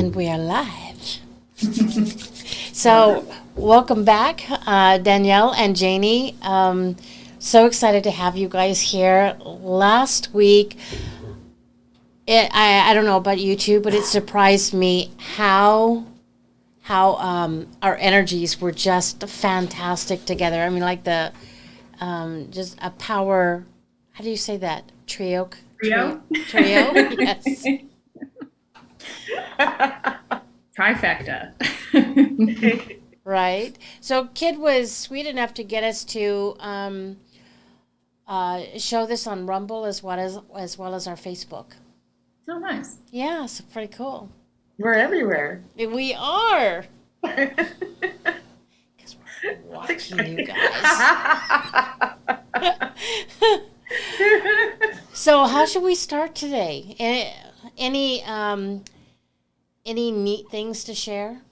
And we are live. So, welcome back, Danielle and Janie. So excited to have you guys here. Last week, I don't know about you two, but it surprised me how our energies were just fantastic together. I mean, like the just a power. How do you say that? Trio. Trio? Trio. Yes. Trifecta. Right. So Kid was sweet enough to get us to show this on Rumble as well as our Facebook. So nice. Yeah, so pretty cool. We're everywhere. We are. Because we're watching you guys. So how should we start today? Any neat things to share?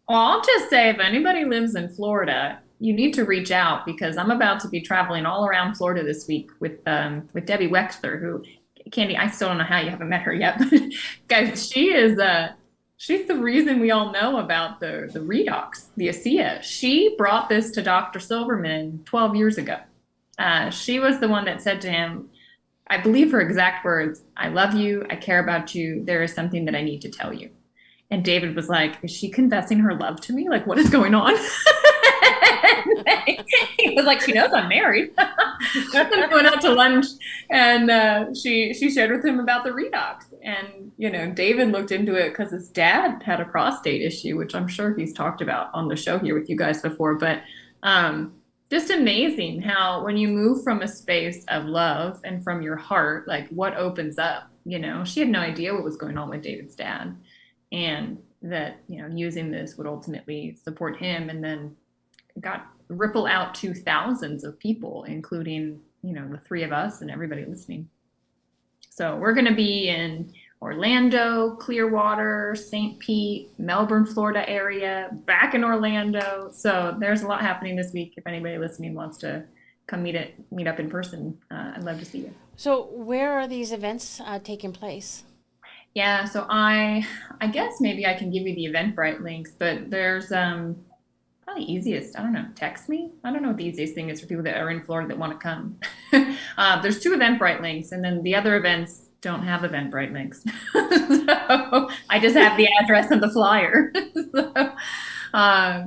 Well, I'll just say if anybody lives in Florida, you need to reach out because I'm about to be traveling all around Florida this week with Debbie Wexler, who Candy, I still don't know how you haven't met her yet, but guys, she's the reason we all know about the REDOX, the ASEA. She brought this to Dr. Silverman 12 years ago. She was the one that said to him, I believe her exact words, I love you, I care about you, there is something that I need to tell you. And David was like, is she confessing her love to me? Like, what is going on? He was like, she knows I'm married. I'm going out to lunch. And she shared with him about the redox. And, David looked into it because his dad had a prostate issue, which I'm sure he's talked about on the show here with you guys before. But just amazing how when you move from a space of love and from your heart, like what opens up, she had no idea what was going on with David's dad. And that, using this would ultimately support him and then ripple out to thousands of people, including, the three of us and everybody listening. So we're going to be in Orlando, Clearwater, St. Pete, Melbourne, Florida area, back in Orlando. So there's a lot happening this week. If anybody listening wants to come meet up in person, I'd love to see you. So where are these events taking place? Yeah, so I guess maybe I can give you the Eventbrite links, but there's probably easiest, I don't know, text me. I don't know what the easiest thing is for people that are in Florida that want to come. There's 2 Eventbrite links, and then the other events don't have Eventbrite links. So I just have the address and the flyer.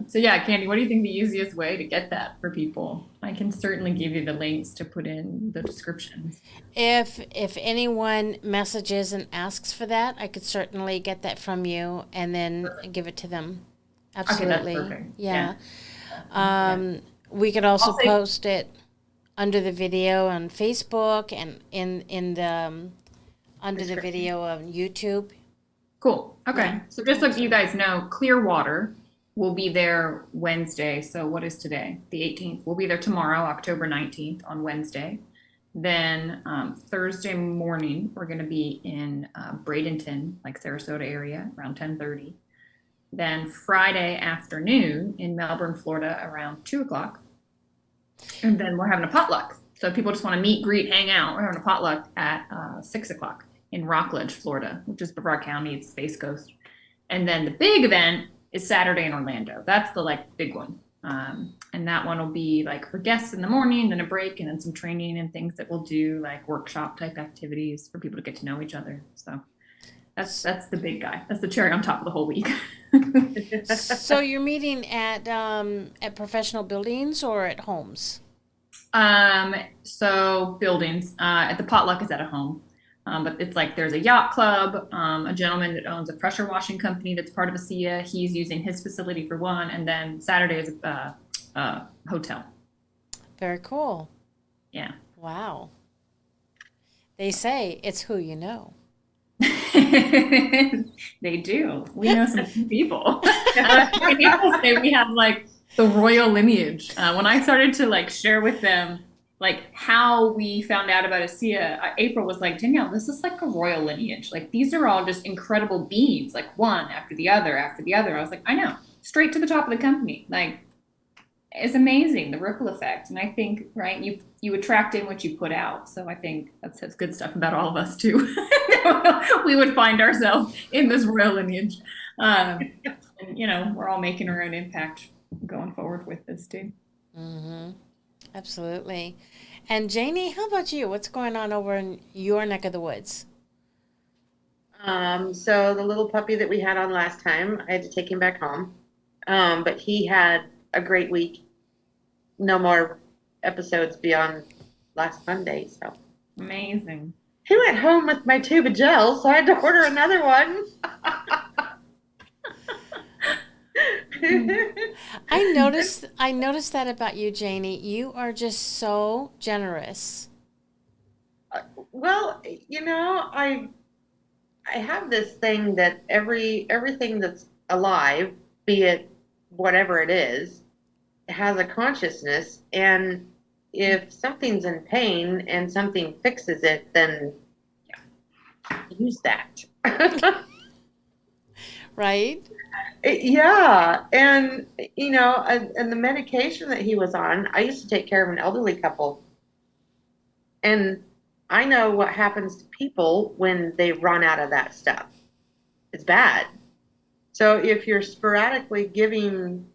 So yeah, Candy, what do you think the easiest way to get that for people? I can certainly give you the links to put in the descriptions. If anyone messages and asks for that, I could certainly get that from you and then give it to them. Absolutely. Okay, that's perfect. Yeah. We could also post it under the video on Facebook and in the under the video on YouTube. Cool. Okay. Yeah. So just so you guys know, Clearwater will be there Wednesday. So what is today? The 18th. We'll be there tomorrow, October 19th on Wednesday. Then Thursday morning, we're going to be in Bradenton, like Sarasota area, around 10:30. Then Friday afternoon in Melbourne, Florida, around 2 o'clock. And then we're having a potluck. So if people just want to meet, greet, hang out, we're having a potluck at 6 o'clock in Rockledge, Florida, which is Brevard County. It's Space Coast. And then the big event is Saturday in Orlando. That's the big one. And that one will be for guests in the morning, then a break, and then some training and things that we'll do, like workshop type activities for people to get to know each other. So that's the big guy. That's the cherry on top of the whole week. So you're meeting at professional buildings or at homes? So buildings. At the potluck is at a home. But it's there's a yacht club, a gentleman that owns a pressure washing company that's part of ASEA. He's using his facility for one, and then Saturday is a hotel. Very cool. Yeah. Wow. They say it's who you know. They do. We know some people. People say we have the royal lineage. When I started to share with them how we found out about ASEA, April was like, Danielle, this is a royal lineage. These are all just incredible beings, one after the other after the other. I was like, I know, straight to the top of the company. It's amazing, the ripple effect. And I think, right, you attract in what you put out. So I think that says good stuff about all of us too. we would find ourselves in this royal lineage. And, we're all making our own impact going forward with this too. Mm-hmm. Absolutely. And Janie, how about you? What's going on over in your neck of the woods? So the little puppy that we had on last time, I had to take him back home. But he had a great week. No more episodes beyond last Monday, so. Amazing. He went home with my tube of gel, so I had to order another one. I noticed that about you, Janie. You are just so generous. Well, I have this thing that everything that's alive, be it whatever it is, has a consciousness, and if something's in pain and something fixes it, then use that. Right? Yeah, and and the medication that he was on, I used to take care of an elderly couple, and I know what happens to people when they run out of that stuff. It's bad. So if you're sporadically giving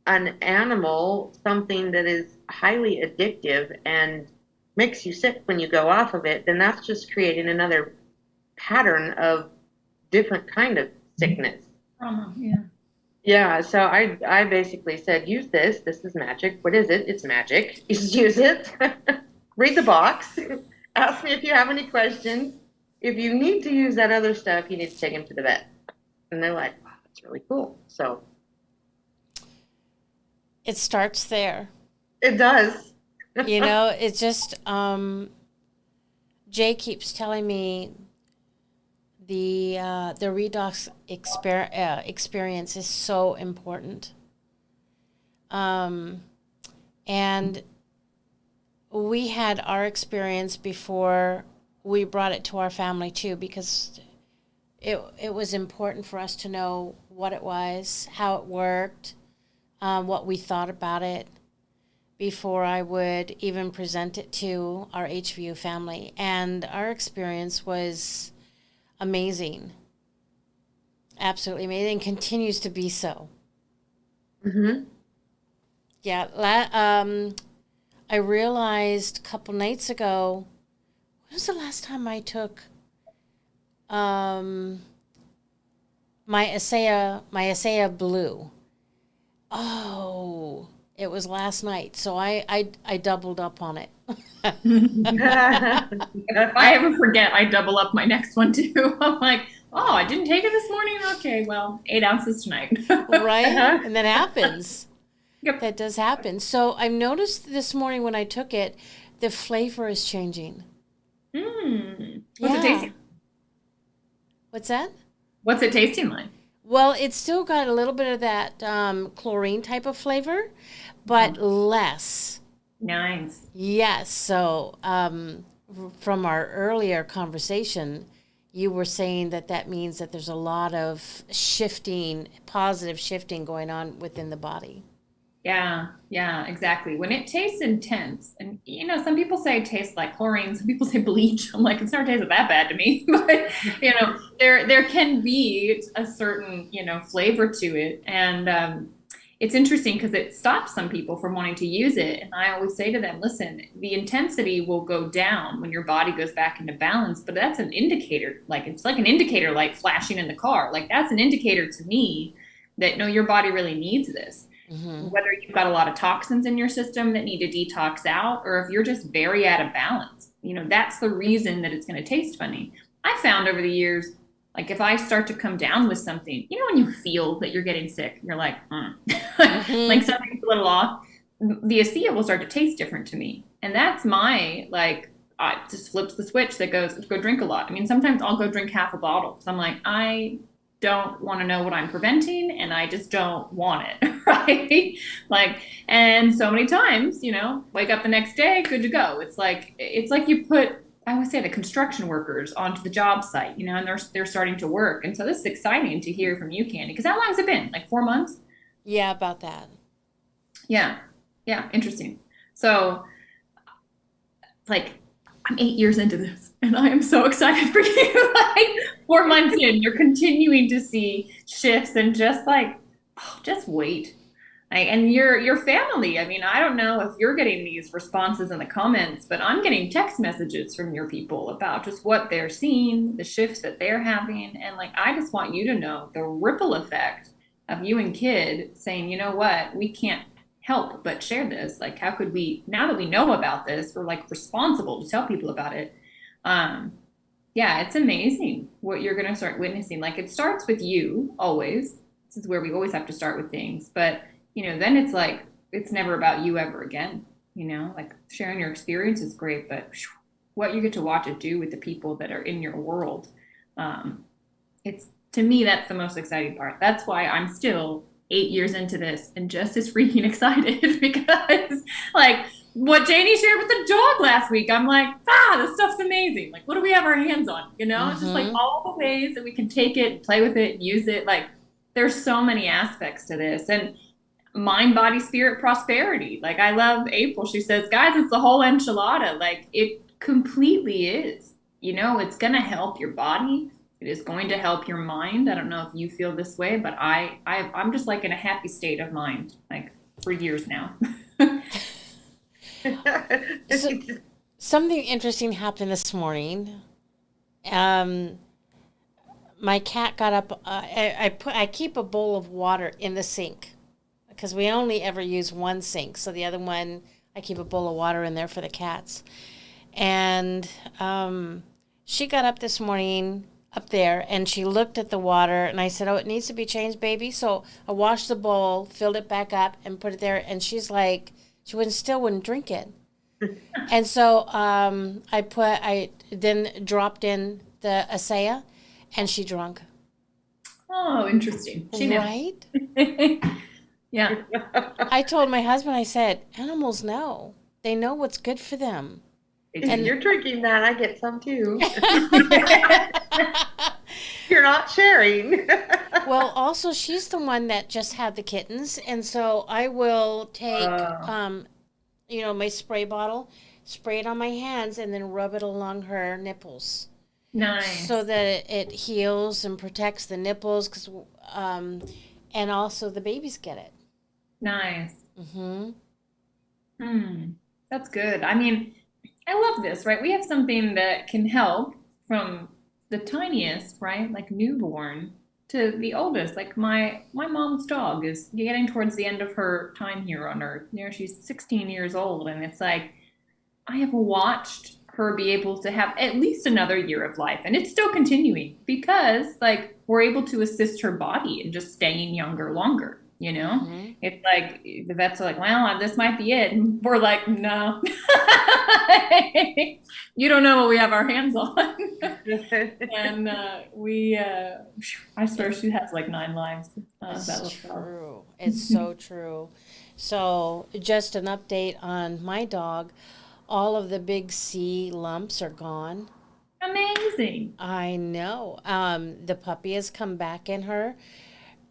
an animal something that is highly addictive and makes you sick when you go off of it, then that's just creating another pattern of different kind of sickness. Yeah. Yeah, so I basically said, use this. This is magic. What is it? It's magic. You just use it. Read the box. Ask me if you have any questions. If you need to use that other stuff, you need to take him to the vet. And they're like, wow, that's really cool. So It starts there. it does. It's just Jay keeps telling me the redox experience is so important. And we had our experience before we brought it to our family too, because it was important for us to know what it was, how it worked, what we thought about it before I would even present it to our HVU family. And our experience was amazing. Absolutely amazing. Continues to be so. Mm-hmm. Yeah. I realized a couple nights ago, when was the last time I took my Asaya Blue? Oh, it was last night. So I doubled up on it. If I ever forget, I double up my next one too. I'm like, oh, I didn't take it this morning. Okay, well, 8 ounces tonight. Right? Uh-huh. And that happens. Yep. That does happen. So I noticed this morning when I took it, the flavor is changing. What's it tasting? What's that? What's it tasting like? Well, it's still got a little bit of that chlorine type of flavor, but less. Nice. Yes. So from our earlier conversation, you were saying that means that there's a lot of shifting, positive shifting going on within the body. Yeah, exactly. When it tastes intense, and some people say it tastes like chlorine, some people say bleach. I'm like, it's never tasted that bad to me. But there can be a certain flavor to it, and it's interesting because it stops some people from wanting to use it. And I always say to them, listen, the intensity will go down when your body goes back into balance, but that's an indicator. Like it's like an indicator light flashing in the car. Like that's an indicator to me that no, your body really needs this. Mm-hmm. Whether you've got a lot of toxins in your system that need to detox out, or if you're just very out of balance, that's the reason that it's going to taste funny. I found over the years, like if I start to come down with something, when you feel that you're getting sick, you're like, Mm-hmm. like something's a little off, the ASEA will start to taste different to me. And that's my, just flips the switch that goes, go drink a lot. I mean, sometimes I'll go drink half a bottle because I'm like, I don't want to know what I'm preventing, and I just don't want it, right? And so many times, wake up the next day, good to go. It's like you put, I always say, the construction workers onto the job site, and they're starting to work. And so this is exciting to hear from you, Candy, because how long has it been? Like 4 months? Yeah, about that. Yeah, interesting. So, I'm 8 years into this and I am so excited for you. Like 4 months in, you're continuing to see shifts and just like, oh, just wait. Like, and your family. I mean, I don't know if you're getting these responses in the comments, but I'm getting text messages from your people about just what they're seeing, the shifts that they're having. And like, I just want you to know the ripple effect of you and kid saying, you know what, we can't help but share this. Like, how could we, now that we know about this, we're like responsible to tell people about it. Um, yeah, it's amazing what you're going to start witnessing. Like, it starts with you always. This is where we always have to start with things. But, then it's like, it's never about you ever again. Like sharing your experience is great, but what you get to watch it do with the people that are in your world, it's, to me, that's the most exciting part. That's why I'm still 8 years into this and just as freaking excited because like what Janie shared with the dog last week, I'm like, this stuff's amazing. Like, what do we have our hands on? It's just like all the ways that we can take it, play with it, use it. Like, there's so many aspects to this. And mind, body, spirit, prosperity. Like, I love April. She says, guys, it's the whole enchilada. Like, it completely is. It's going to help your body. It is going to help your mind. I don't know if you feel this way, but I'm just like in a happy state of mind, like for years now. So, something interesting happened this morning. My cat got up. I keep a bowl of water in the sink because we only ever use one sink. So the other one, I keep a bowl of water in there for the cats. And she got up this morning up there and she looked at the water and I said, oh, it needs to be changed, baby. So I washed the bowl, filled it back up and put it there. And she's like, she wouldn't drink it. And so I then dropped in the Asaya and she drank. Oh, interesting. She knows. Right? Yeah. I told my husband, I said, animals know. They know what's good for them. And you're drinking that, I get some too. You're not sharing. Well, also, she's the one that just had the kittens. And so I will take, my spray bottle, spray it on my hands, and then rub it along her nipples. Nice. So that it heals and protects the nipples, and also the babies get it. Nice. That's good. I mean, I love this, right? We have something that can help from the tiniest, right? Like newborn to the oldest. Like my mom's dog is getting towards the end of her time here on Earth. She's 16 years old, and it's like I have watched her be able to have at least another year of life, and it's still continuing because like we're able to assist her body in just staying younger longer. It's like the vets are like, well, this might be it. And we're like, no, you don't know what we have our hands on. And I swear she has like 9 lives. That's true. It's so true. So just an update on my dog. All of the big C lumps are gone. Amazing. I know. The puppy has come back in her.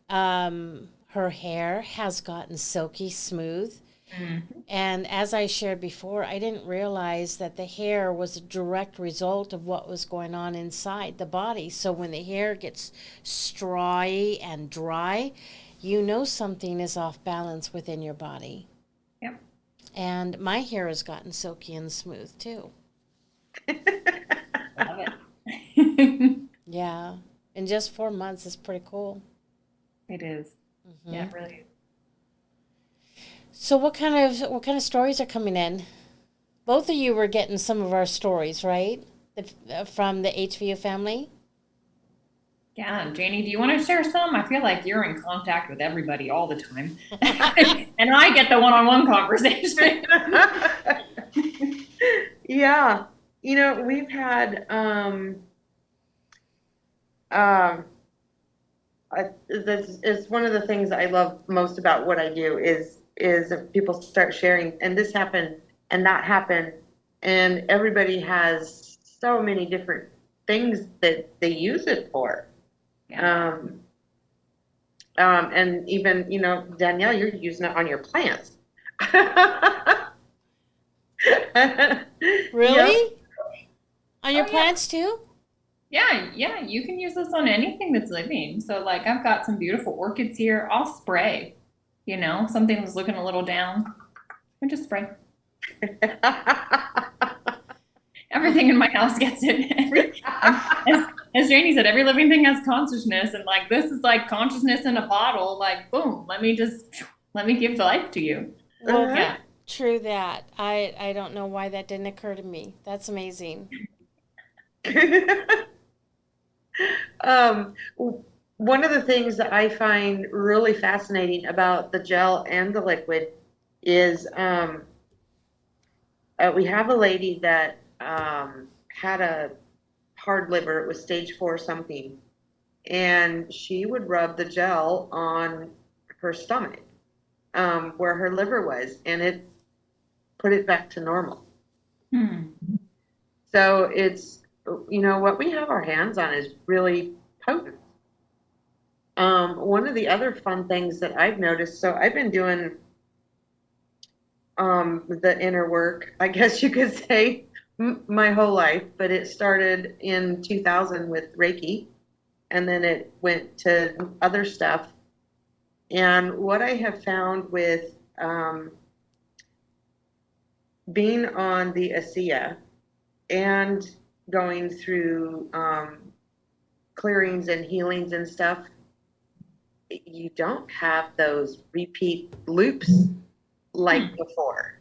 Her hair has gotten silky smooth. And as I shared before, I didn't realize that the hair was a direct result of what was going on inside the body. So when the hair gets strawy and dry, something is off balance within your body. Yep. And my hair has gotten silky and smooth too. Love it. Yeah. In just 4 months, it's pretty cool. It is. Yeah, it really is. So what kind of stories are coming in? Both of you were getting some of our stories, right? From the HVU family? Yeah, Janie, do you want to share some? I feel like you're in contact with everybody all the time. And I get the one-on-one conversation. Yeah. We've had this is one of the things I love most about what I do is if people start sharing, and this happened and that happened, and everybody has so many different things that they use it for. Yeah. And even, Danielle, you're using it on your plants. Really? On your Oh, yeah. plants too? Yeah, yeah, you can use this on anything that's living. So like I've got some beautiful orchids here. I'll spray, something that's looking a little down. I just spray. Everything in my house gets it. As Janie said, every living thing has consciousness, and like this is like consciousness in a bottle. Like boom, let me give life to you. Well, Yeah. true that. I don't know why that didn't occur to me. That's amazing. Um, one of the things that I find really fascinating about the gel and the liquid is we have a lady that had a hard liver. It was stage 4 something. And she would rub the gel on her stomach where her liver was, and it put it back to normal. Hmm. So it's, what we have our hands on is really potent. One of the other fun things that I've noticed, so I've been doing the inner work, I guess you could say, my whole life, but it started in 2000 with Reiki, and then it went to other stuff. And what I have found with being on the ASEA and going through clearings and healings and stuff, you don't have those repeat loops like before.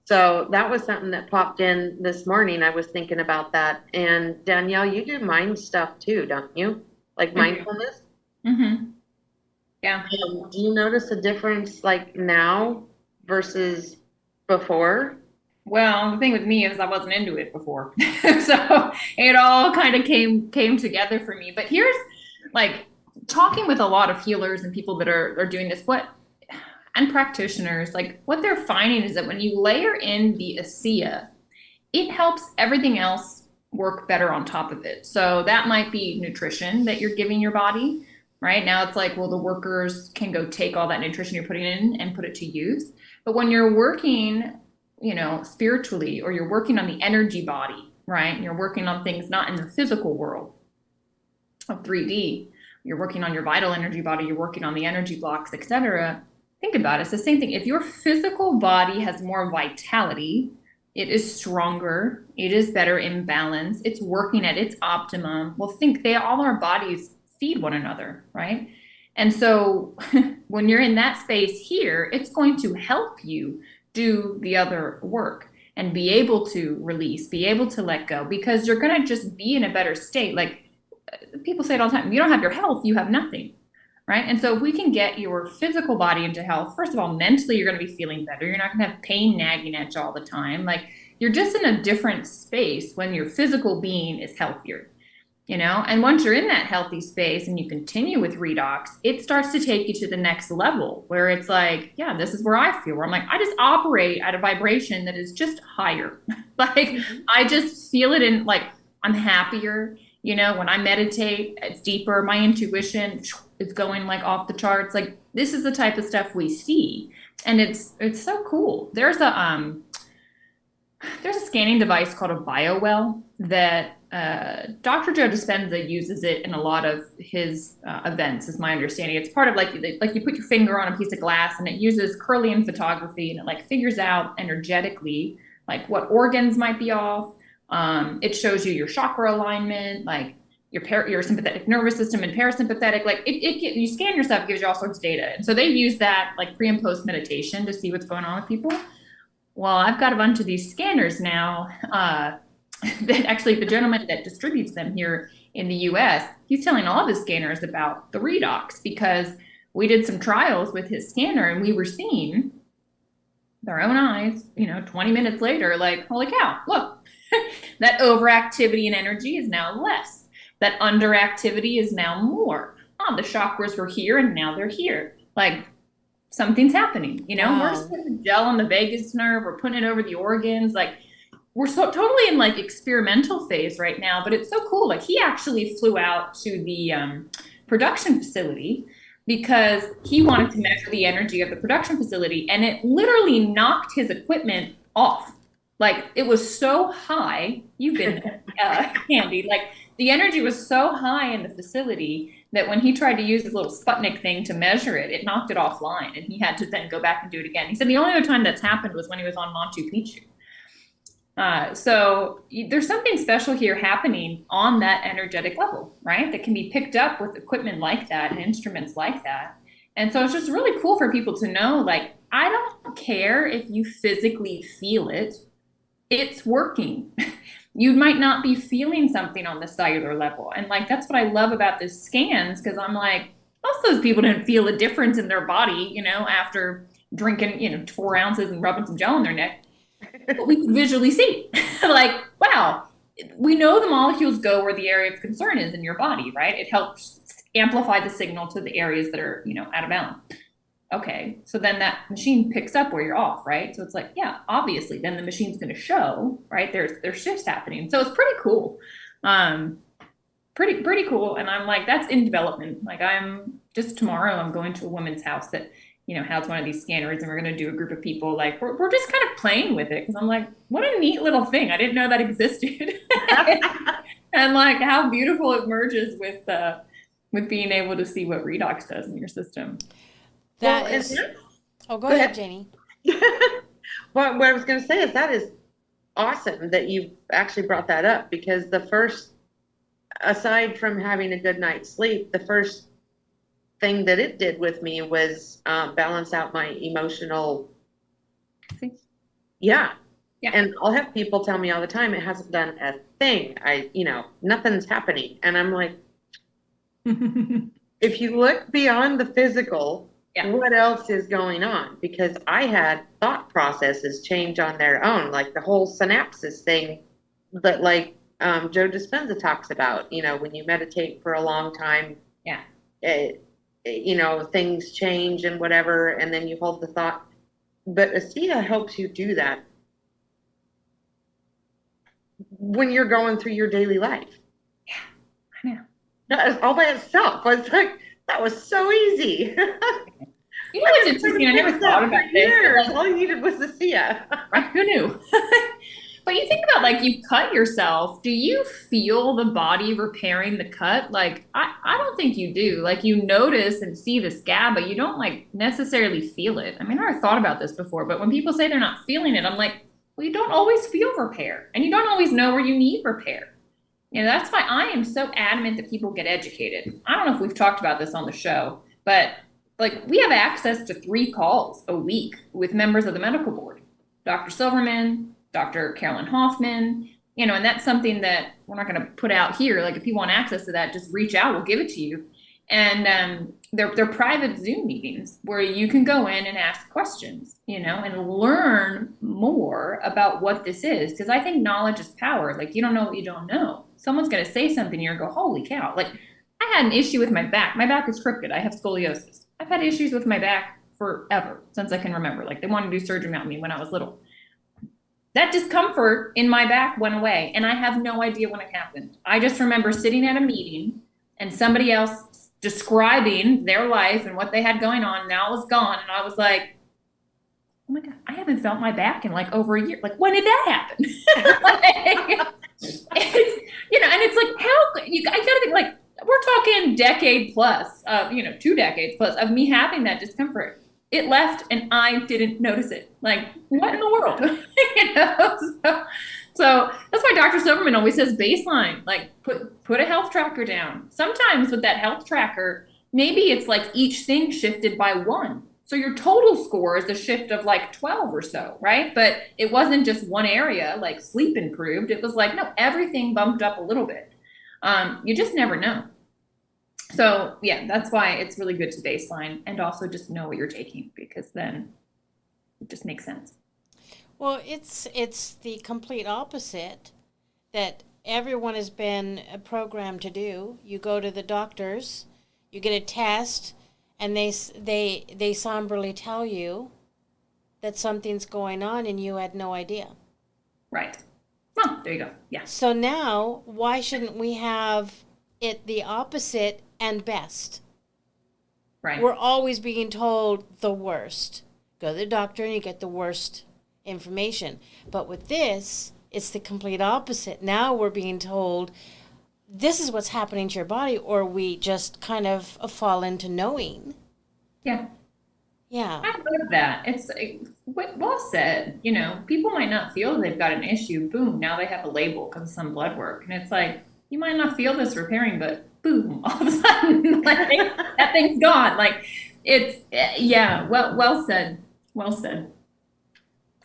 So that was something that popped in this morning. I was thinking about that. And Danielle, you do mind stuff too, don't you? Like mindfulness? Mm-hmm. Yeah. Do you notice a difference like now versus before? Well, the thing with me is I wasn't into it before. So it all kind of came together for me. But here's like talking with a lot of healers and people that are doing this, and practitioners, like what they're finding is that when you layer in the ASEA, it helps everything else work better on top of it. So that might be nutrition that you're giving your body. Right now it's like, well, the workers can go take all that nutrition you're putting in and put it to use. But when you're working, spiritually, or you're working on the energy body, right? And you're working on things not in the physical world of 3D. You're working on your vital energy body, you're working on the energy blocks, etc. Think about it. It's the same thing. If your physical body has more vitality, it is stronger, it is better in balance, it's working at its optimum. Well, all our bodies feed one another, right? And so when you're in that space here, it's going to help you do the other work and be able to release, be able to let go, because you're going to just be in a better state. Like people say it all the time, if you don't have your health, you have nothing, right? And so if we can get your physical body into health, first of all, mentally, you're going to be feeling better. You're not going to have pain nagging at you all the time. Like you're just in a different space when your physical being is healthier. And once you're in that healthy space and you continue with redox, it starts to take you to the next level where it's like, yeah, this is where I feel, where I'm like, I just operate at a vibration that is just higher. Like, I just feel it in, like, I'm happier. When I meditate, it's deeper. My intuition is going like off the charts. Like, this is the type of stuff we see. And it's so cool. There's a scanning device called a BioWell that Dr. Joe Dispenza uses it in a lot of his events, is my understanding. It's part of like you put your finger on a piece of glass and it uses Kirlian photography and it like figures out energetically like what organs might be off. It shows you your chakra alignment, like your sympathetic nervous system and parasympathetic. Like you scan yourself, it gives you all sorts of data. And so they use that like pre and post meditation to see what's going on with people. Well, I've got a bunch of these scanners now that actually the gentleman that distributes them here in the US, he's telling all of his scanners about the redox because we did some trials with his scanner and we were seeing with our own eyes, 20 minutes later, like, holy cow, look, that overactivity in energy is now less. That underactivity is now more. Oh, the chakras were here and now they're here. Like, something's happening, Wow. We're just putting gel on the vagus nerve, we're putting it over the organs, like we're so totally in like experimental phase right now, but it's so cool. Like he actually flew out to the production facility because he wanted to measure the energy of the production facility, and it literally knocked his equipment off. Like it was so high. You've been Candy. Like the energy was so high in the facility that when he tried to use his little Sputnik thing to measure it, it knocked it offline, and he had to then go back and do it again. He said the only other time that's happened was when he was on Machu Picchu. So there's something special here happening on that energetic level, right? That can be picked up with equipment like that and instruments like that. And so it's just really cool for people to know, like, I don't care if you physically feel it, it's working. You might not be feeling something on the cellular level. And like, that's what I love about this scans, because I'm like, most of those people didn't feel a difference in their body, after drinking, 4 ounces and rubbing some gel on their neck. But we could visually see, like, wow, we know the molecules go where the area of concern is in your body, right? It helps amplify the signal to the areas that are, out of balance. Okay, so then that machine picks up where you're off, right? So it's like, yeah, obviously, then the machine's going to show, right? There's shifts happening, so it's pretty cool, pretty cool. And I'm like, that's in development. Like, tomorrow I'm going to a woman's house that has one of these scanners, and we're going to do a group of people. Like, we're just kind of playing with it, because I'm like, what a neat little thing. I didn't know that existed. And like how beautiful it merges with being able to see what redox does in your system. Go ahead, Janie. Well, what I was going to say is that is awesome that you actually brought that up, because the first, aside from having a good night's sleep, the first thing that it did with me was balance out my emotional. Yeah. And I'll have people tell me all the time, it hasn't done a thing. Nothing's happening. And I'm like, if you look beyond the physical, what else is going on? Because I had thought processes change on their own, like the whole synapses thing that Joe Dispenza talks about, when you meditate for a long time, things change and whatever, and then you hold the thought. But ASEA helps you do that when you're going through your daily life. Yeah, I know. That all by itself. I was like, that was so easy. What's interesting? I never thought about this. All you needed was ASEA. Right? Who knew? But you think about, like, you cut yourself. Do you feel the body repairing the cut? Like, I don't think you do. Like, you notice and see the scab, but you don't, like, necessarily feel it. I mean, I thought about this before, but when people say they're not feeling it, I'm like, well, you don't always feel repair, and you don't always know where you need repair. That's why I am so adamant that people get educated. I don't know if we've talked about this on the show, but, like, we have access to 3 calls a week with members of the medical board. Dr. Silverman, Dr. Carolyn Hoffman, and that's something that we're not going to put out here. Like, if you want access to that, just reach out. We'll give it to you. And they're private Zoom meetings where you can go in and ask questions, and learn more about what this is. Because I think knowledge is power. Like, you don't know what you don't know. Someone's going to say something, you're going to go, holy cow. Like, I had an issue with my back. My back is crooked. I have scoliosis. I've had issues with my back forever, since I can remember. Like, they wanted to do surgery on me when I was little. That discomfort in my back went away, and I have no idea when it happened. I just remember sitting at a meeting and somebody else describing their life and what they had going on. Now it was gone, and I was like, oh my God, I haven't felt my back in like over a year. Like, when did that happen? And it's like, I gotta think, like, we're talking decade plus, 2 decades plus of me having that discomfort. It left and I didn't notice it. Like, what in the world? So that's why Dr. Silverman always says baseline, like put a health tracker down. Sometimes with that health tracker, maybe it's like each thing shifted by 1. So your total score is a shift of like 12 or so, right? But it wasn't just one area, like sleep improved. It was like, no, everything bumped up a little bit. You just never know. So yeah, that's why it's really good to baseline and also just know what you're taking, because then it just makes sense. Well, it's the complete opposite that everyone has been programmed to do. You go to the doctors, you get a test, and they somberly tell you that something's going on and you had no idea. Right. Oh, there you go. Yeah. So now, why shouldn't we have it the opposite and best? Right. We're always being told the worst. Go to the doctor and you get the worst information. But with this, it's the complete opposite. Now we're being told this is what's happening to your body, or we just kind of fall into knowing. Yeah. Yeah. I love that. It's well said. You know, people might not feel they've got an issue. Boom, now they have a label because of some blood work. And it's like, you might not feel this repairing, but boom, all of a sudden, like, that thing's gone. Like, it's, yeah, well said. Well said.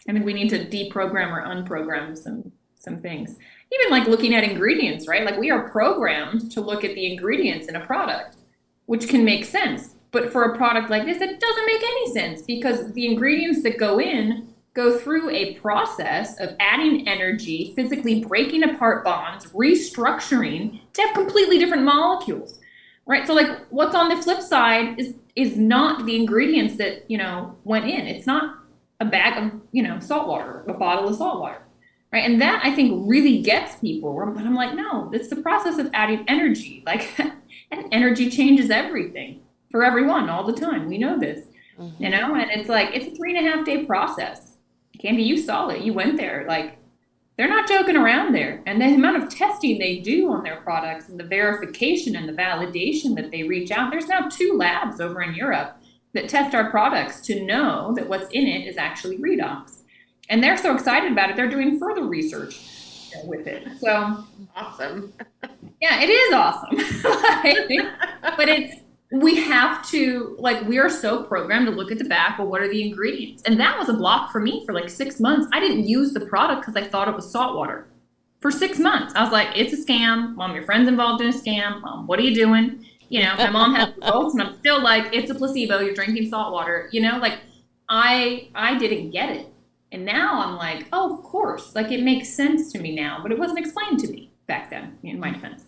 I think we need to deprogram or unprogram some things. Even like looking at ingredients, right? Like, we are programmed to look at the ingredients in a product, which can make sense. But for a product like this, it doesn't make any sense, because the ingredients that go in go through a process of adding energy, physically breaking apart bonds, restructuring to have completely different molecules, right? So like, what's on the flip side is not the ingredients that, you know, went in. It's not a bag of, you know, salt water, a bottle of salt water, right? And that, I think, really gets people. But I'm like, no, it's the process of adding energy. Like, and energy changes everything for everyone all the time. We know this, you know, and it's like, it's a 3.5 day process. Candy, you saw it. You went there. Like, they're not joking around there. And the amount of testing they do on their products and the verification and the validation that they reach out. There's now 2 labs over in Europe that test our products to know that what's in it is actually redox. And they're so excited about it, they're doing further research with it. So Awesome. yeah, it is awesome. But we have to, like, we are so programmed to look at the back, well, what are the ingredients? And that was a block for me for like 6 months. I didn't use the product because I thought it was salt water. For 6 months, I was like, it's a scam. Mom, your friend's involved in a scam. Mom, what are you doing? You know, my mom has results, and I'm still like, it's a placebo. You're drinking salt water. You know, like, I didn't get it. And now I'm like, oh, of course. Like, it makes sense to me now, but it wasn't explained to me back then, in my defense.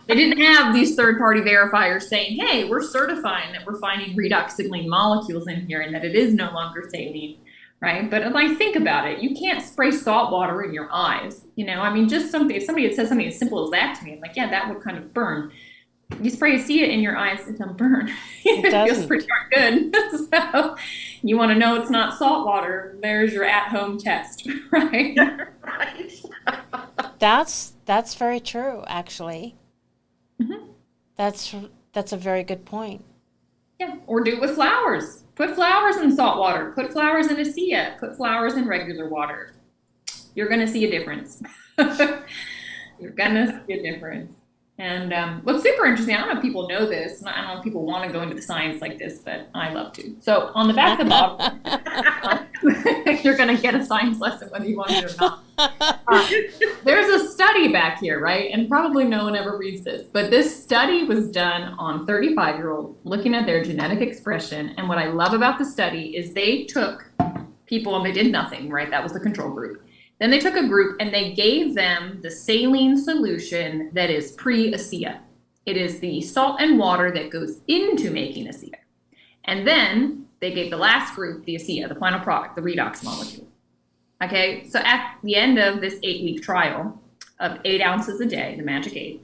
They didn't have these third-party verifiers saying, hey, we're certifying that we're finding redox signaling molecules in here and that it is no longer saline, right? But like, think about it. You can't spray salt water in your eyes. You know, I mean, just something, if somebody had said something as simple as that to me, I'm like, yeah, that would kind of burn. You spray a sea in your eyes, it doesn't burn. It feels pretty darn good. So you want to know it's not salt water, there's your at-home test, right? Right. That's very true, actually. Mm-hmm. That's a very good point. Yeah, or do it with flowers. Put flowers in salt water. Put flowers in ASEA. Put flowers in regular water. You're going to see a difference. You're going to see a difference. And what's super interesting, I don't know if people know this, and I don't know if people want to go into the science like this, but I love to. So on the back of the bottle, you're going to get a science lesson whether you want it or not. There's a study back here, right? And probably no one ever reads this, but this study was done on 35-year-olds looking at their genetic expression. And what I love about the study is they took people and they did nothing, right? That was the control group. Then they took a group and they gave them the saline solution that is pre-ASEA. It is the salt and water that goes into making ASEA. And then they gave the last group the ASEA, the final product, the redox molecule. Okay, so at the end of this 8-week trial of 8 ounces a day, the magic 8,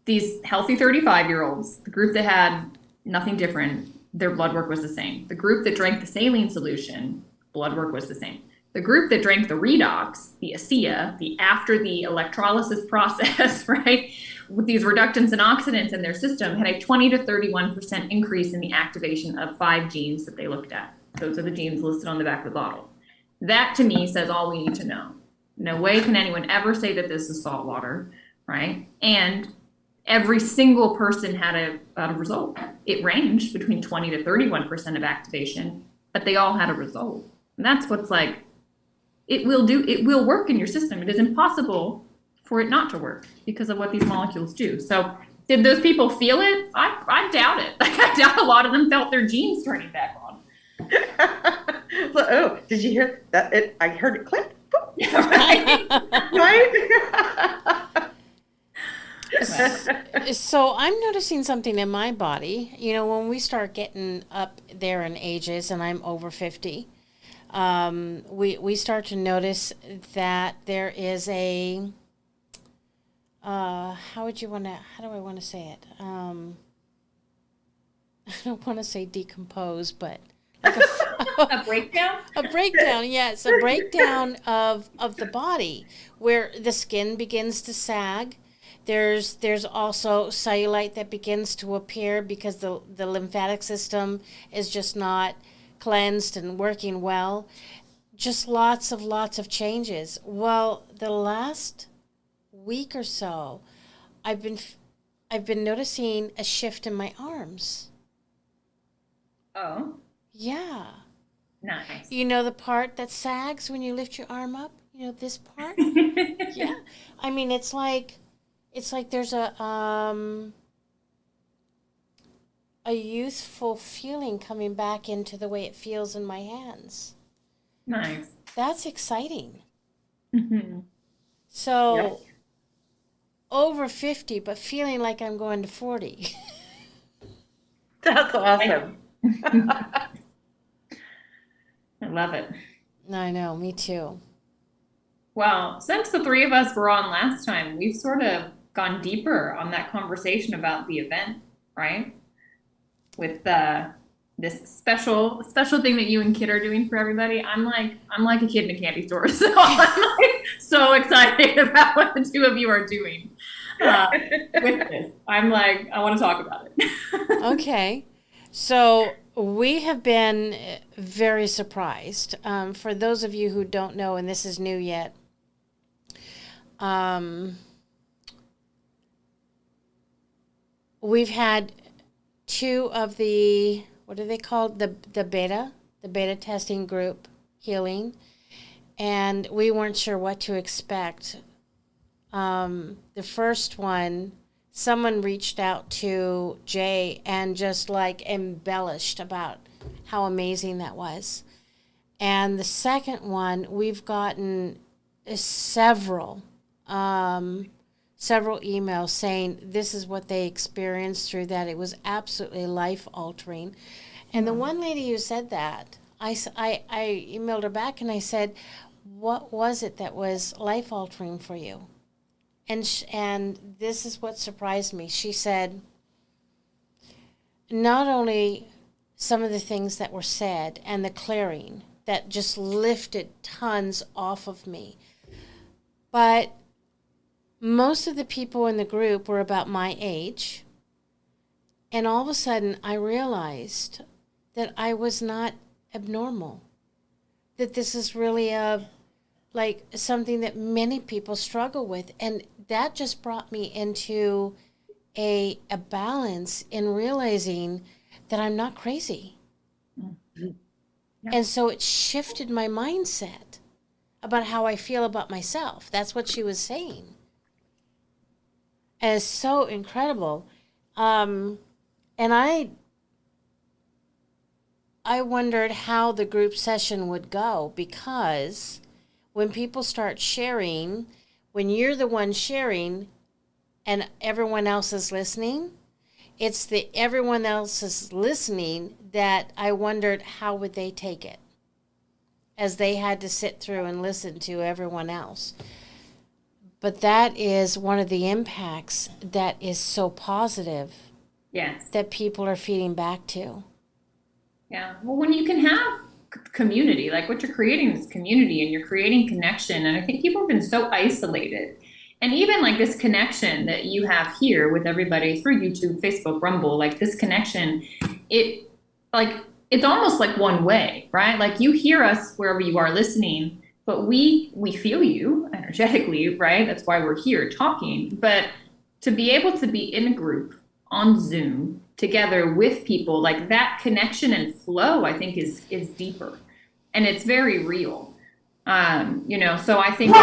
these healthy 35-year-olds, the group that had nothing different, their blood work was the same. The group that drank the saline solution, blood work was the same. The group that drank the redox, the ASEA, after the electrolysis process, right, with these reductants and oxidants in their system, had a 20 to 31% increase in the activation of 5 genes that they looked at. Those are the genes listed on the back of the bottle. That, to me, says all we need to know. No way can anyone ever say that this is salt water, right? And every single person had a result. It ranged between 20 to 31% of activation, but they all had a result. And that's what's like, it will work in your system. It is impossible for it not to work because of what these molecules do. So did those people feel it? I doubt it. Like, I doubt a lot of them felt their genes turning back on. Oh, did you hear that? I heard it click. Yeah, right. Right? So I'm noticing something in my body. You know, when we start getting up there in ages, and I'm over 50, we start to notice that there is a how do I want to say it? I don't want to say decompose, but like A breakdown? A breakdown, yes, a breakdown of the body where the skin begins to sag. There's also cellulite that begins to appear because the lymphatic system is just not cleansed and working well. Just lots of changes. Well, the last week or so, I've been noticing a shift in my arms. Oh, Yeah. nice. You know the part that sags when you lift your arm up? You know this part? Yeah. I mean, it's like there's a youthful feeling coming back into the way it feels in my hands. Nice. That's exciting. Mhm. So Yep. over 50, but feeling like I'm going to 40. That's awesome. I love it. I know, me too. Well, since the three of us were on last time, we've sort of gone deeper on that conversation about the event, right? With this special thing that you and Kit are doing for everybody. I'm like a kid in a candy store, so I'm like so excited about what the two of you are doing with this. I'm like, I want to talk about it. Okay. So we have been very surprised. For those of you who don't know, and this is new yet, we've had two of the, what are they called? The beta testing group healing. And we weren't sure what to expect. The first one, someone reached out to Jay and just like embellished about how amazing that was. And the second one, we've gotten several emails saying this is what they experienced through that. It was absolutely life altering. And the one lady who said that, I emailed her back and I said, what was it that was life altering for you? And this is what surprised me. She said, not only some of the things that were said and the clearing that just lifted tons off of me, but most of the people in the group were about my age. And all of a sudden, I realized that I was not abnormal, that this is really like something that many people struggle with. And that just brought me into a balance in realizing that I'm not crazy. Yeah. And so it shifted my mindset about how I feel about myself. That's what she was saying. And it's so incredible. And I wondered how the group session would go, because when people start sharing, when you're the one sharing and everyone else is listening, it's the everyone else is listening that I wondered how would they take it, as they had to sit through and listen to everyone else. But that is one of the impacts that is so positive. Yes. That people are feeding back to. Yeah. Well, when you can have community, like what you're creating is community and you're creating connection. And I think people have been so isolated. And even like this connection that you have here with everybody through YouTube, Facebook, Rumble, like this connection, it's almost like one way, right? Like you hear us wherever you are listening, but we feel you energetically, right? That's why we're here talking. But to be able to be in a group on Zoom together with people, like that connection and flow, I think is deeper, and it's very real. So I think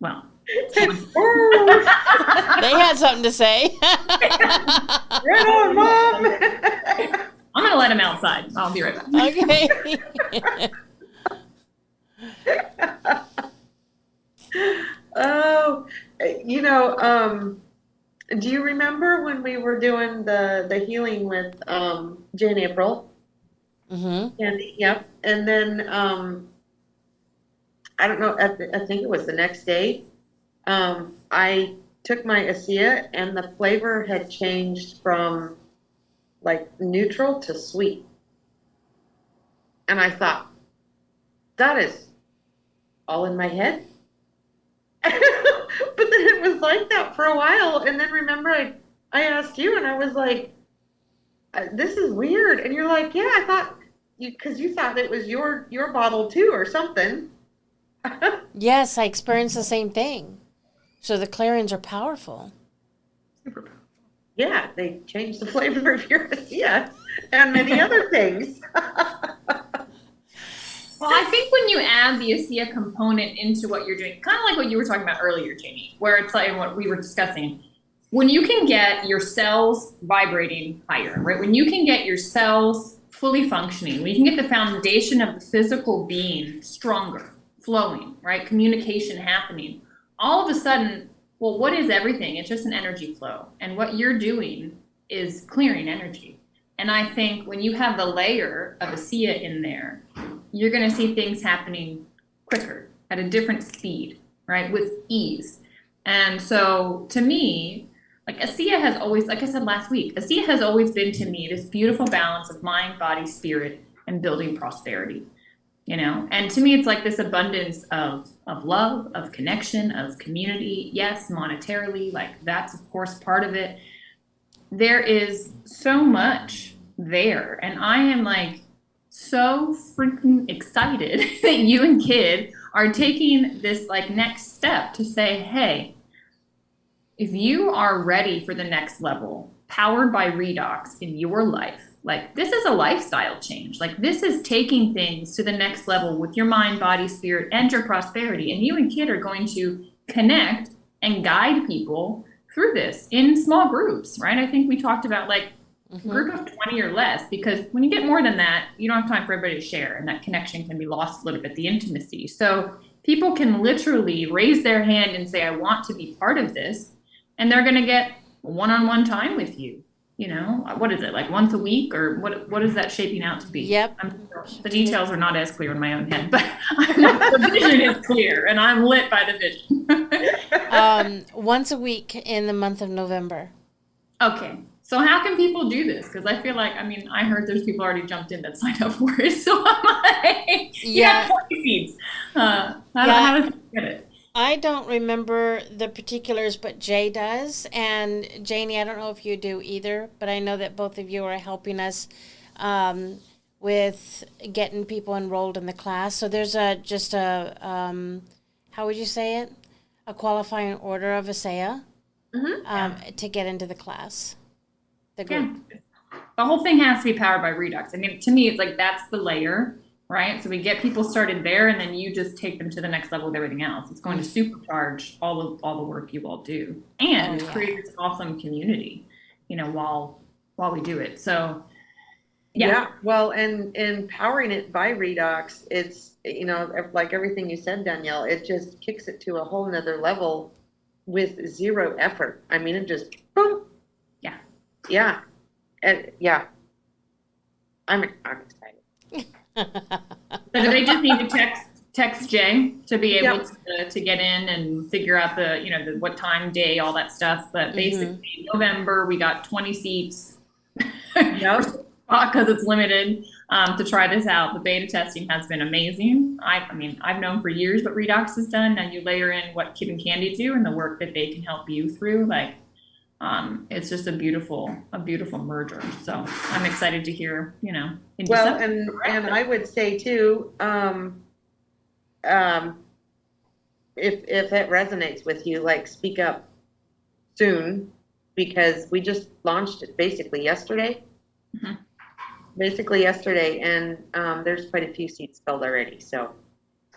well, they had something to say. Right on, Mom. I'm gonna let him outside. I'll be right back. Okay. Oh, do you remember when we were doing the healing with Jane April? Mm-hmm. And yep. And then I don't know, I think it was the next day. I took my ASEA and the flavor had changed from like neutral to sweet. And I thought, that is all in my head. But then it was like that for a while. And then remember, I asked you and I was like, this is weird. And you're like, yeah, I thought, because you thought it was your bottle too or something. Yes, I experienced the same thing. So the clarions are powerful. Super powerful. Yeah, they changed the flavor of your ASEA and many other things. Well, I think when you add the ASEA component into what you're doing, kind of like what you were talking about earlier, Jamie, where it's like what we were discussing, when you can get your cells vibrating higher, right? When you can get your cells fully functioning, when you can get the foundation of the physical being stronger, flowing, right? Communication happening, all of a sudden, well, what is everything? It's just an energy flow. And what you're doing is clearing energy. And I think when you have the layer of ASEA in there, you're going to see things happening quicker at a different speed, right? With ease. And so to me, like ASEA has always, like I said last week, ASEA has always been to me this beautiful balance of mind, body, spirit, and building prosperity, you know? And to me, it's like this abundance of love, of connection, of community. Yes, monetarily, like that's of course part of it. There is so much there. And I am like, so freaking excited that you and Kid are taking this like next step to say, hey, if you are ready for the next level, powered by REDOX in your life, like this is a lifestyle change. Like this is taking things to the next level with your mind, body, spirit, and your prosperity. And you and Kid are going to connect and guide people through this in small groups, right? I think we talked about like group of 20 or less, because when you get more than that, you don't have time for everybody to share, and that connection can be lost a little bit, the intimacy. So people can literally raise their hand and say, I want to be part of this, and they're going to get one-on-one time with you. You know, what is it, like once a week, or what is that shaping out to be? Yep. The details are not as clear in my own head, but the vision is clear, and I'm lit by the vision. Once a week in the month of November. Okay. So how can people do this? Because I feel like, I mean, I heard there's people already jumped in that signed up for it. So I'm like, you got 20 seats. How does it get it? I don't remember the particulars, but Jay does. And Janie, I don't know if you do either, but I know that both of you are helping us with getting people enrolled in the class. So there's how would you say it? A qualifying order of ASEA to get into the class. Yeah. The whole thing has to be powered by REDOX. I mean, to me, it's like that's the layer, right? So we get people started there, and then you just take them to the next level with everything else. It's going to supercharge all the work you all do, and create this awesome community, you know, while we do it. So yeah. Well, and powering it by REDOX, it's, you know, like everything you said, Danielle, it just kicks it to a whole nother level with zero effort. I mean, it just boom. Yeah. And I'm excited. So do they just need to text Jay to be able to get in and figure out the what time, day, all that stuff? But basically November, we got 20 seats. Because it's limited to try this out. The beta testing has been amazing. I mean, I've known for years what REDOX has done, and you layer in what Kid and Candy do and the work that they can help you through, like, it's just a beautiful merger. So I'm excited to hear, in December. And I would say too, if it resonates with you, like speak up soon, because we just launched it basically yesterday. And there's quite a few seats filled already. So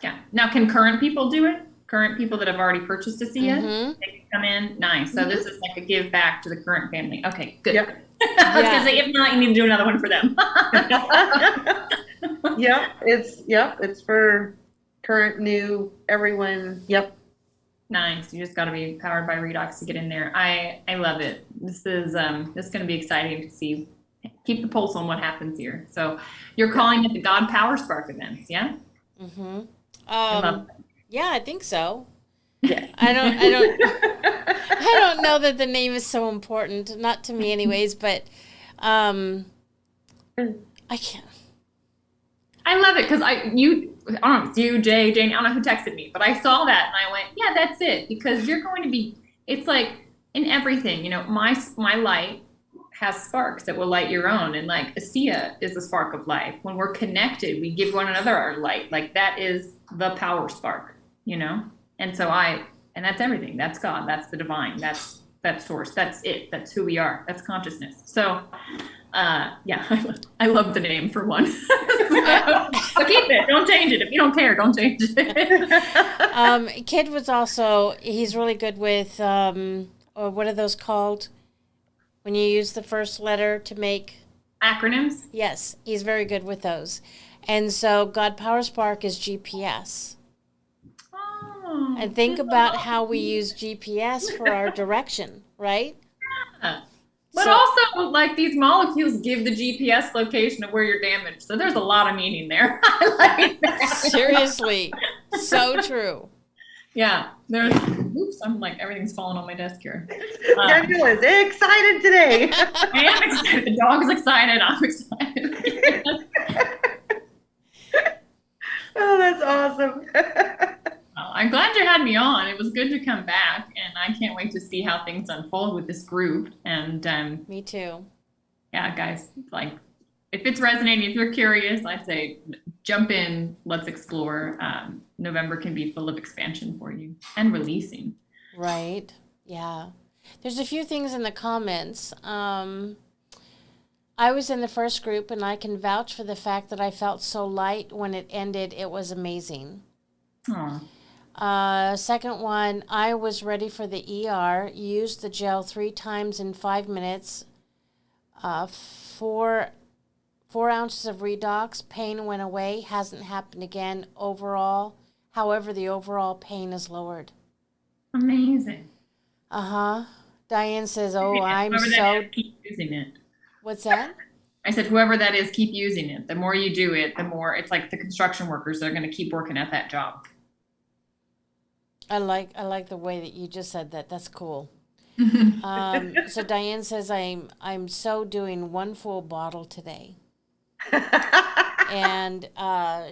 yeah. Now, can current people do it? Current people that have already purchased a SEA, they can come in. Nice. So this is like a give back to the current family. Okay, good. Yep. I was gonna say, if not, you need to do another one for them. It's for current, new, everyone. Yep. Nice. You just got to be powered by REDOX to get in there. I love it. This is going to be exciting to see. Keep the pulse on what happens here. So you're calling it the God Power Spark events, yeah? I love it. Yeah, I think so. Yeah. I don't I don't know that the name is so important, not to me anyways, but I can't. I love it because I don't know, it's you, Jay, Jane, I don't know who texted me, but I saw that and I went, yeah, that's it. Because you're going to be, it's like in everything, my light has sparks that will light your own. And like ASEA is the spark of life. When we're connected, we give one another our light. Like that is the power spark, And so and that's everything. That's God. That's the divine. That's source. That's it. That's who we are. That's consciousness. So, yeah, I love the name for one. So keep it. Don't change it. If you don't care, don't change it. Kid was also, he's really good with, or what are those called? When you use the first letter to make acronyms? Yes, he's very good with those. And so God Power Spark is GPS. Oh, and think about how we use GPS for our direction, right? Yeah. But also, like, these molecules give the GPS location of where you're damaged. So there's a lot of meaning there. I like that. Seriously. So true. Yeah. Oops, I'm like, everything's falling on my desk here. Daniel is excited today. I am excited. The dog's excited. I'm excited. Oh, that's awesome. I'm glad you had me on. It was good to come back, and I can't wait to see how things unfold with this group. And me too. Yeah, guys, like if it's resonating, if you're curious, I'd say jump in. Let's explore. November can be full of expansion for you and releasing. Right. Yeah. There's a few things in the comments. I was in the first group, and I can vouch for the fact that I felt so light when it ended. It was amazing. Aww. Second one, I was ready for the ER, used the gel 3 times in 5 minutes, 4 ounces of REDOX, pain went away, hasn't happened again overall. However, the overall pain is lowered. Amazing. Diane says, oh, I'm whoever so... That is, keep using it. What's that? I said, whoever that is, keep using it. The more you do it, the more, it's like the construction workers, they're going to keep working at that job. I like the way that you just said that. That's cool. So Diane says I'm so doing 1 full bottle today, and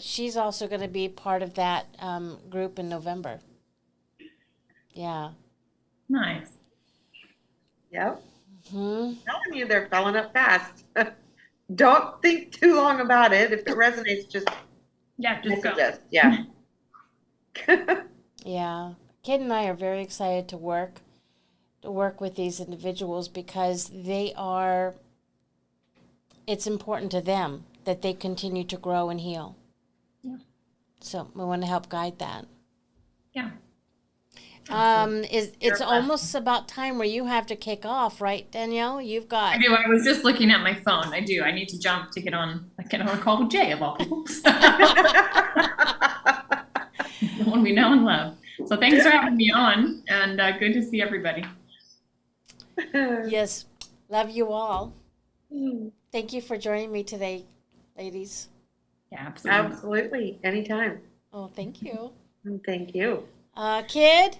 she's also going to be part of that group in November. Yeah. Nice. Yep. I'm telling you, they're filling up fast. Don't think too long about it. If it resonates, just go. Yeah. Yeah. Kid and I are very excited to work with these individuals because it's important to them that they continue to grow and heal. Yeah. So we want to help guide that. Yeah. It's almost about time where you have to kick off, right, Danielle? You've got. I do. I was just looking at my phone. I do. I need to jump to get on a call with Jay of all people. The one we know and love. So thanks for having me on, and good to see everybody. Yes, love you all. Thank you for joining me today, ladies. Yeah, absolutely. Absolutely. Anytime. Oh, thank you. Thank you. Kid?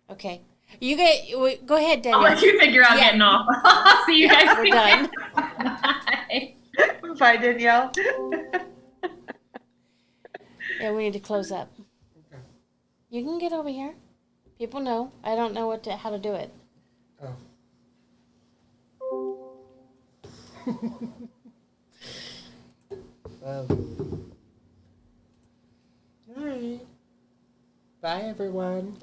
Okay. Go ahead, Danielle. I'll let you figure out getting off. I'll see you guys. We're done. Bye. Bye, Danielle. Yeah, we need to close up. Okay. You can get over here. People know. I don't know how to do it. Oh. All right. Bye, everyone.